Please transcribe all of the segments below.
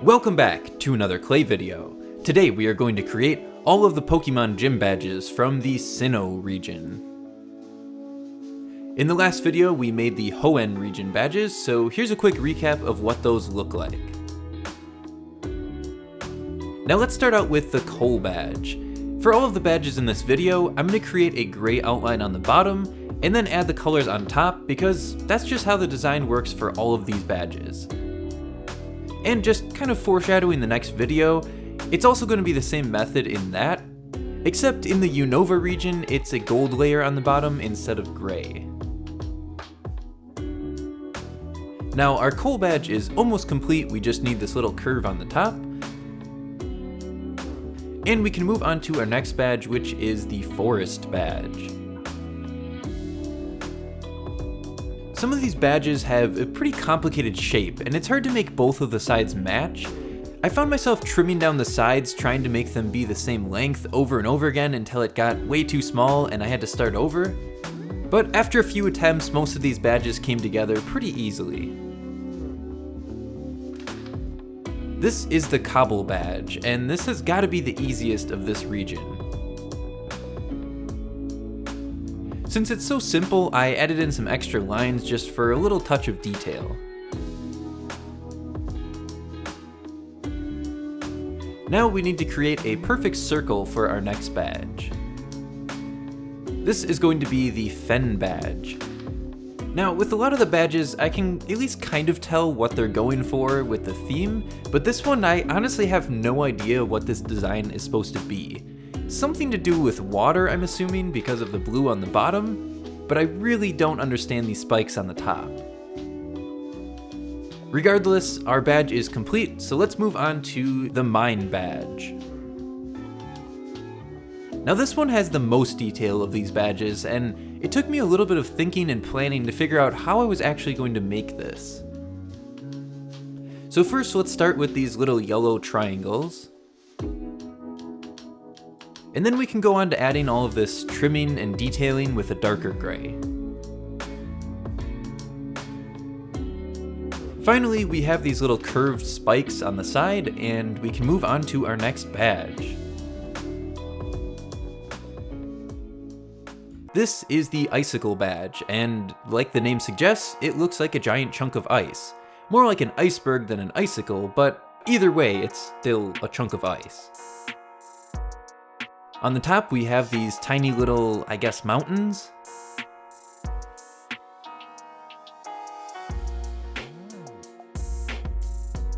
Welcome back to another clay video. Today we are going to create all of the Pokemon gym badges from the Sinnoh region. In the last video we made the Hoenn region badges, so here's a quick recap of what those look like. Now let's start out with the Coal badge. For all of the badges in this video, I'm going to create a gray outline on the bottom and then add the colors on top because that's just how the design works for all of these badges. And just kind of foreshadowing the next video, it's also going to be the same method in that, except in the Unova region it's a gold layer on the bottom instead of gray. Now our Coal badge is almost complete, we just need this little curve on the top. And we can move on to our next badge, which is the Forest badge. Some of these badges have a pretty complicated shape, and it's hard to make both of the sides match. I found myself trimming down the sides trying to make them be the same length over and over again until it got way too small and I had to start over. But after a few attempts, most of these badges came together pretty easily. This is the Cobble badge, and this has got to be the easiest of this region. Since it's so simple, I added in some extra lines just for a little touch of detail. Now we need to create a perfect circle for our next badge. This is going to be the Fen badge. Now with a lot of the badges, I can at least kind of tell what they're going for with the theme, but this one I honestly have no idea what this design is supposed to be. Something to do with water, I'm assuming, because of the blue on the bottom, but I really don't understand these spikes on the top. Regardless, our badge is complete, so let's move on to the Mine badge. Now this one has the most detail of these badges, and it took me a little bit of thinking and planning to figure out how I was actually going to make this. So first let's start with these little yellow triangles. And then we can go on to adding all of this trimming and detailing with a darker gray. Finally, we have these little curved spikes on the side, and we can move on to our next badge. This is the Icicle badge, and like the name suggests, it looks like a giant chunk of ice. More like an iceberg than an icicle, but either way, it's still a chunk of ice. On the top we have these tiny little, I guess, mountains.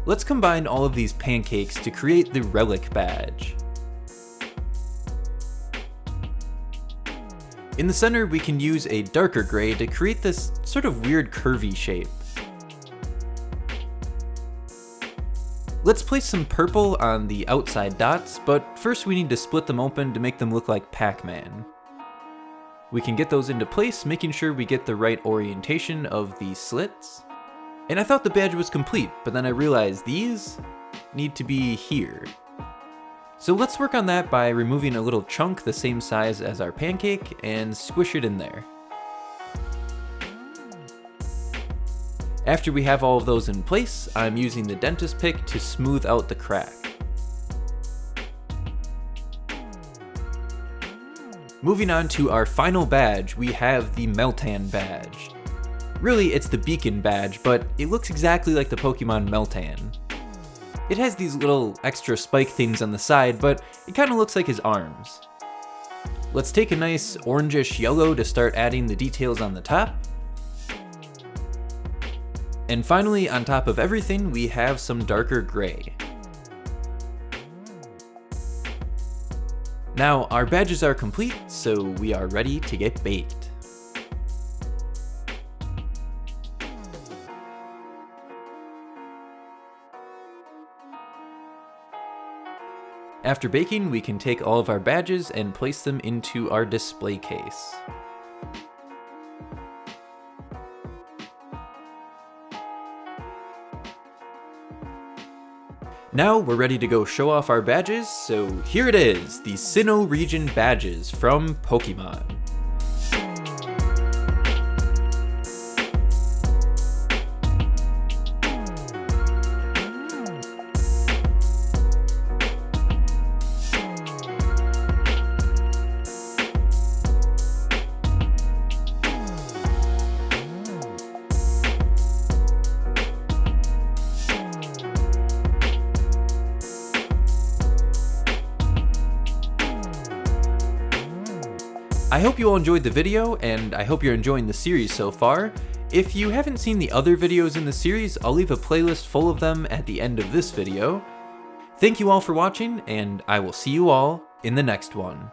Let's combine all of these pancakes to create the Relic badge. In the center we can use a darker gray to create this sort of weird curvy shape. Let's place some purple on the outside dots, but first we need to split them open to make them look like Pac-Man. We can get those into place, making sure we get the right orientation of the slits. And I thought the badge was complete, but then I realized these need to be here. So let's work on that by removing a little chunk the same size as our pancake and squish it in there. After we have all of those in place, I'm using the dentist pick to smooth out the crack. Moving on to our final badge, we have the Meltan badge. Really, it's the Beacon badge, but it looks exactly like the Pokemon Meltan. It has these little extra spike things on the side, but it kind of looks like his arms. Let's take a nice orangish yellow to start adding the details on the top. And finally, on top of everything, we have some darker gray. Now, our badges are complete, so we are ready to get baked. After baking, we can take all of our badges and place them into our display case. Now we're ready to go show off our badges, so here it is, the Sinnoh region badges from Pokemon. I hope you all enjoyed the video, and I hope you're enjoying the series so far. If you haven't seen the other videos in the series, I'll leave a playlist full of them at the end of this video. Thank you all for watching, and I will see you all in the next one.